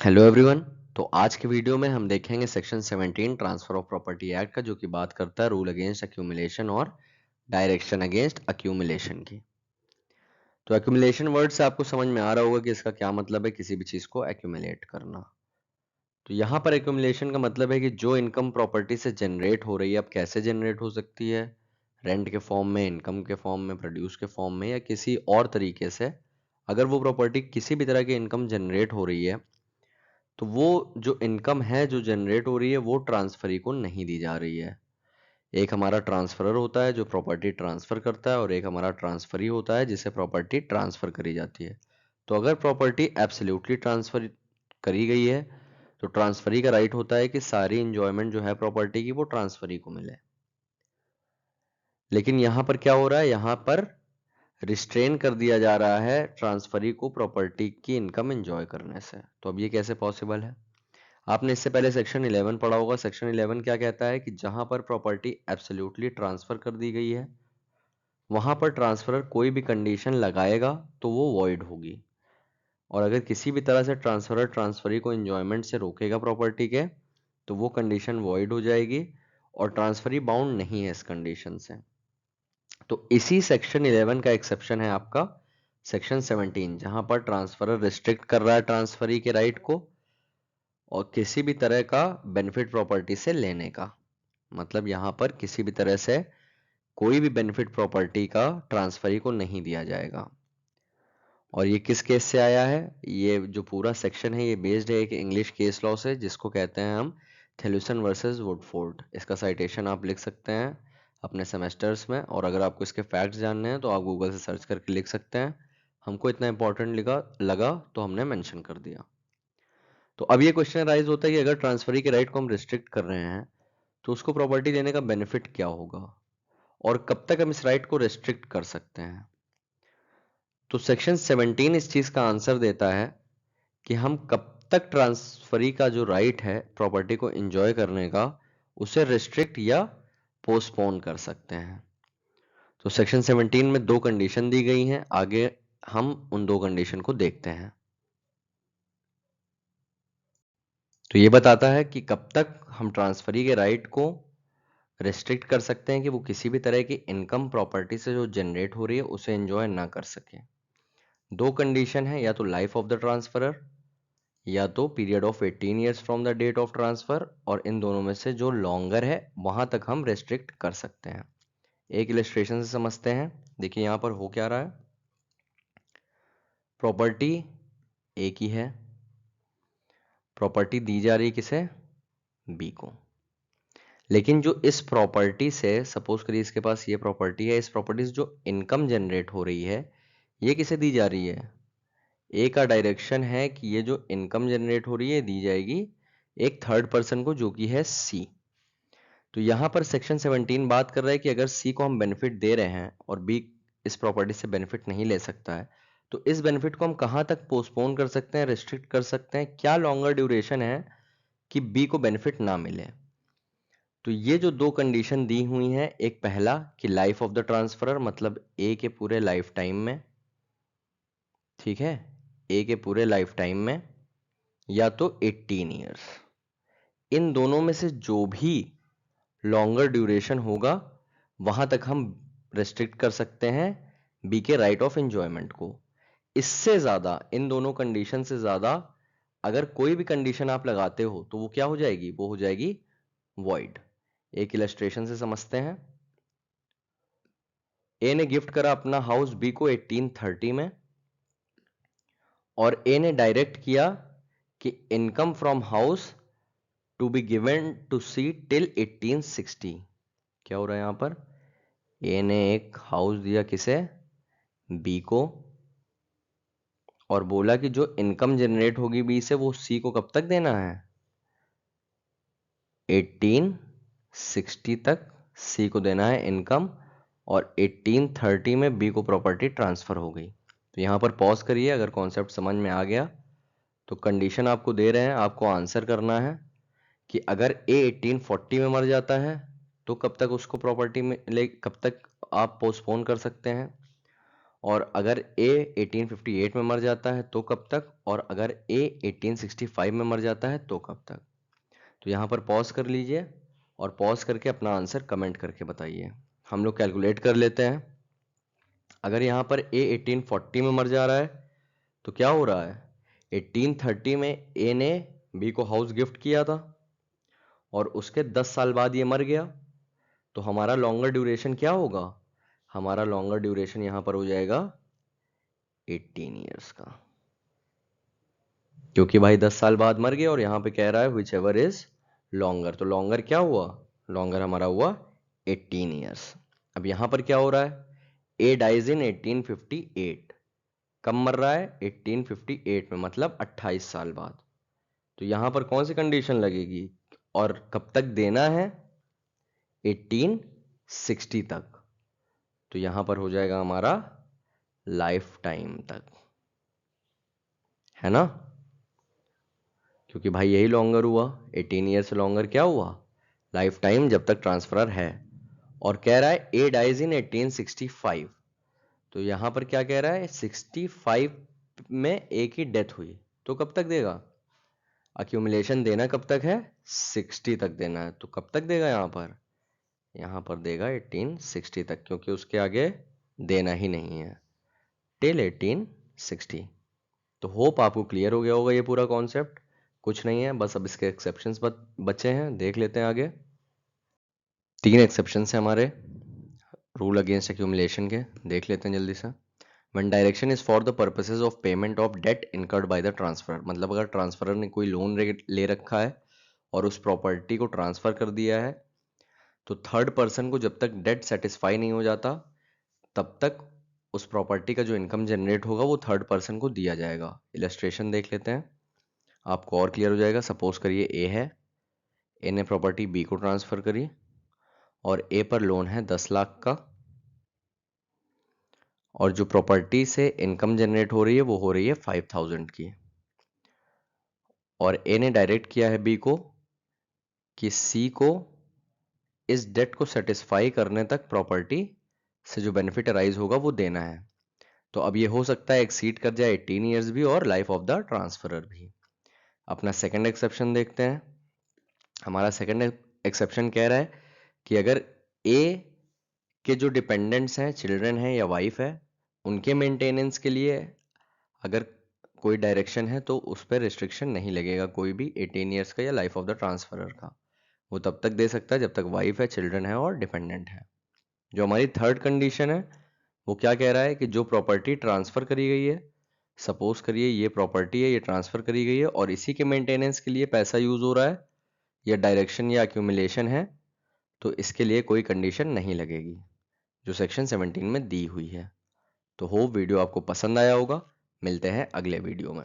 Hello everyone. तो आज के वीडियो में हम देखेंगे section 17 transfer of property act का, जो कि बात करता है रूल अगेंस्ट अक्यूमुलेशन और डायरेक्शन अगेंस्ट अक्यूमुलेशन की। तो अक्यूमुलेशन वर्ड से आपको समझ में आ रहा होगा कि इसका क्या मतलब है, किसी भी चीज को एक्यूमुलेट करना। तो यहाँ पर एक्यूमुलेशन का मतलब है कि जो इनकम प्रॉपर्टी से जनरेट हो रही है, अब कैसे जनरेट हो सकती है, रेंट के फॉर्म में, इनकम के फॉर्म में, प्रोड्यूस के फॉर्म में, या किसी और तरीके से। अगर वो प्रॉपर्टी किसी भी तरह की इनकम जनरेट हो रही है, तो वो जो इनकम है जो जनरेट हो रही है, वो ट्रांसफरी को नहीं दी जा रही है। एक हमारा ट्रांसफरर होता है जो प्रॉपर्टी ट्रांसफर करता है, और एक हमारा ट्रांसफरी होता है जिसे प्रॉपर्टी ट्रांसफर करी जाती है। तो अगर प्रॉपर्टी एब्सोल्युटली ट्रांसफर करी गई है, तो ट्रांसफरी का राइट होता है कि सारी इंजॉयमेंट जो है प्रॉपर्टी की, वो ट्रांसफरी को मिले। लेकिन यहाँ पर क्या हो रहा है, यहाँ पर रिस्ट्रेन कर दिया जा रहा है ट्रांसफरी को प्रॉपर्टी की इनकम एंजॉय करने से। तो अब ये कैसे पॉसिबल है? आपने इससे पहले सेक्शन 11 पढ़ा होगा। सेक्शन 11 क्या कहता है कि जहां पर प्रॉपर्टी एब्सोल्युटली ट्रांसफर कर दी गई है, वहां पर ट्रांसफरर कोई भी कंडीशन लगाएगा तो वो वॉइड होगी। और अगर किसी भी तरह से ट्रांसफरर ट्रांसफरी को एंजॉयमेंट से रोकेगा प्रॉपर्टी के, तो वो कंडीशन वॉइड हो जाएगी और ट्रांसफरी बाउंड नहीं है इस कंडीशन से। तो इसी सेक्शन 11 का एक्सेप्शन है आपका सेक्शन 17, जहां पर ट्रांसफरर रिस्ट्रिक्ट कर रहा है ट्रांसफरी के राइट को और किसी भी तरह का बेनिफिट प्रॉपर्टी से लेने का। मतलब यहां पर किसी भी तरह से कोई भी बेनिफिट प्रॉपर्टी का ट्रांसफरी को नहीं दिया जाएगा। और ये किस केस से आया है? ये जो पूरा सेक्शन है ये बेस्ड है एक इंग्लिश केस लॉ से, जिसको कहते हैं हम थेल्यूसन वर्सेस वुडफोर्ड। इसका साइटेशन आप लिख सकते हैं अपने सेमेस्टर्स में, और अगर आपको इसके फैक्ट्स जानने हैं तो आप गूगल से सर्च करके लिख सकते हैं। हमको इतना इंपॉर्टेंट लगा तो हमने मेंशन कर दिया। तो अब ये क्वेश्चन राइज होता है कि अगर ट्रांसफरी के राइट को हम रिस्ट्रिक्ट कर रहे हैं, तो उसको प्रॉपर्टी देने का बेनिफिट क्या होगा और कब तक हम इस राइट को रिस्ट्रिक्ट कर सकते हैं। तो सेक्शन 17 इस चीज का आंसर देता है कि हम कब तक ट्रांसफरी का जो राइट है प्रॉपर्टी को एंजॉय करने का, उसे रिस्ट्रिक्ट या पोस्टपोन कर सकते हैं। तो सेक्शन 17 में दो कंडीशन दी गई हैं, आगे हम उन दो कंडीशन को देखते हैं। तो ये बताता है कि कब तक हम ट्रांसफरी के राइट को रेस्ट्रिक्ट कर सकते हैं कि वो किसी भी तरह की इनकम प्रॉपर्टी से जो जनरेट हो रही है उसे एंजॉय ना कर सके। दो कंडीशन है, या तो लाइफ ऑफ द ट्रांसफरर या तो period of 18 years from the date of transfer, और इन दोनों में से जो लॉन्गर है वहां तक हम रेस्ट्रिक्ट कर सकते हैं। एक इलस्ट्रेशन से समझते हैं। देखिए यहां पर हो क्या रहा है, प्रॉपर्टी ए की है, प्रॉपर्टी दी जा रही है किसे, बी को। लेकिन जो इस प्रॉपर्टी से, सपोज करिए इसके पास ये प्रॉपर्टी है, इस प्रॉपर्टी से जो इनकम जनरेट हो रही है ये किसे दी जा रही है? ए का डायरेक्शन है कि ये जो इनकम जनरेट हो रही है दी जाएगी एक थर्ड पर्सन को, जो कि है सी। तो यहां पर सेक्शन 17 बात कर रहा है कि अगर सी को हम बेनिफिट दे रहे हैं और बी इस प्रॉपर्टी से बेनिफिट नहीं ले सकता है, तो इस बेनिफिट को हम कहां तक पोस्टपोन कर सकते हैं, रिस्ट्रिक्ट कर सकते हैं, क्या लॉन्गर ड्यूरेशन है कि बी को बेनिफिट ना मिले। तो ये जो दो कंडीशन दी हुई हैं, एक पहला कि लाइफ ऑफ द ट्रांसफरर, मतलब ए के पूरे लाइफ टाइम में, ठीक है, ए के पूरे लाइफ टाइम में, या तो 18 ईयर्स। इन दोनों में से जो भी लॉन्गर ड्यूरेशन होगा वहां तक हम रेस्ट्रिक्ट कर सकते हैं बी के राइट ऑफ एंजॉयमेंट को। इससे ज्यादा, इन दोनों कंडीशन से ज्यादा अगर कोई भी कंडीशन आप लगाते हो तो वो क्या हो जाएगी, वो हो जाएगी वॉइड। एक इलस्ट्रेशन से समझते हैं। ए ने गिफ्ट करा अपना हाउस बी को 1830 में, और ए ने डायरेक्ट किया कि income from house to be given to C till 1860। क्या हो रहा है यहां पर, ए ने एक हाउस दिया किसे, बी को, और बोला कि जो इनकम जनरेट होगी बी से वो सी को कब तक देना है, 1860 तक सी को देना है इनकम, और 1830 में बी को प्रॉपर्टी ट्रांसफर हो गई। तो यहां पर पॉज करिए, अगर कॉन्सेप्ट समझ में आ गया तो कंडीशन आपको दे रहे हैं, आपको आंसर करना है कि अगर ए 1840 में मर जाता है तो कब तक उसको प्रॉपर्टी में ले, कब तक आप पोस्टपोन कर सकते हैं, और अगर A 1858 में मर जाता है तो कब तक, और अगर A 1865 में मर जाता है तो कब तक। तो यहाँ पर पॉज कर लीजिए और पॉज करके अपना आंसर कमेंट करके बताइए। हम लोग कैलकुलेट कर लेते हैं। अगर यहाँ पर A 1840 में मर जा रहा है तो क्या हो रहा है, 1830 में A ने B को हाउस गिफ्ट किया था और उसके 10 साल बाद ये मर गया, तो हमारा लॉन्गर ड्यूरेशन क्या होगा, हमारा लॉन्गर ड्यूरेशन यहाँ पर हो जाएगा 18 ईयर्स का, क्योंकि भाई 10 साल बाद मर गया और यहाँ पे कह रहा है विच एवर इज लॉन्गर, तो लॉन्गर क्या हुआ, लॉन्गर हमारा हुआ 18 ईयर्स। अब यहाँ पर क्या हो रहा है, ए डाइज इन 1858, कब मर रहा है 1858 में, मतलब 28 साल बाद। तो यहाँ पर कौन सी कंडीशन लगेगी और कब तक देना है, 1860 तक। तो यहाँ पर हो जाएगा हमारा लाइफ टाइम तक, है ना, क्योंकि भाई यही लॉन्गर हुआ, 18 ईयर से लॉन्गर क्या हुआ, लाइफ टाइम जब तक ट्रांसफरर है। और कह रहा है ए डाइज इन 1865, तो यहां पर क्या कह रहा है, 65 में ए की डेथ हुई, तो कब तक देगा, अक्यूमुलेशन देना कब तक है, 60 तक देना है, तो कब तक देगा यहाँ पर देगा 1860 तक, क्योंकि उसके आगे देना ही नहीं है, टिल 1860। तो होप आपको क्लियर हो गया होगा ये पूरा कॉन्सेप्ट, कुछ नहीं है, बस अब इसके एक्सेप्शंस बचे हैं, देख लेते हैं आगे। 3 एक्सेप्शंस हैं हमारे रूल अगेंस्ट एक्यूमुलेशन के, देख लेते हैं जल्दी से। When direction is for the purposes of payment of debt incurred by the transferor, मतलब अगर ट्रांसफरर ने कोई लोन ले रखा है और उस प्रॉपर्टी को ट्रांसफर कर दिया है, तो थर्ड पर्सन को जब तक डेट सेटिस्फाई नहीं हो जाता तब तक उस प्रॉपर्टी का जो इनकम जनरेट होगा वो थर्ड पर्सन को दिया जाएगा। इलस्ट्रेशन देख लेते हैं, आपको और क्लियर हो जाएगा। सपोज करिए ए है, ए ने प्रॉपर्टी बी को ट्रांसफर करी और ए पर लोन है 10 लाख का, और जो प्रॉपर्टी से इनकम जनरेट हो रही है वो हो रही है 5000 की, और ए ने डायरेक्ट किया है बी को कि सी को इस डेट को सेटिस्फाई करने तक प्रॉपर्टी से जो बेनिफिट अराइज होगा वो देना है। तो अब ये हो सकता है एक्सीड कर जाए 18 ईयर्स भी और लाइफ ऑफ द ट्रांसफरर भी। अपना सेकंड एक्सेप्शन देखते हैं। हमारा सेकंड एक्सेप्शन कह रहा है कि अगर ए के जो डिपेंडेंट्स हैं, चिल्ड्रन हैं या वाइफ है, उनके मेंटेनेंस के लिए अगर कोई डायरेक्शन है तो उस पर रिस्ट्रिक्शन नहीं लगेगा कोई भी 18 ईयर्स का या लाइफ ऑफ द ट्रांसफरर का, वो तब तक दे सकता है जब तक वाइफ है, चिल्ड्रन है और डिपेंडेंट है। जो हमारी थर्ड कंडीशन है वो क्या कह रहा है कि जो प्रॉपर्टी ट्रांसफर करी गई है, सपोज करिए ये प्रॉपर्टी है, ये ट्रांसफर करी गई है और इसी के मेंटेनेंस के लिए पैसा यूज हो रहा है, या डायरेक्शन या एक्यूमुलेशन है, तो इसके लिए कोई कंडीशन नहीं लगेगी जो सेक्शन 17 में दी हुई है। तो होप वीडियो आपको पसंद आया होगा, मिलते हैं अगले वीडियो में।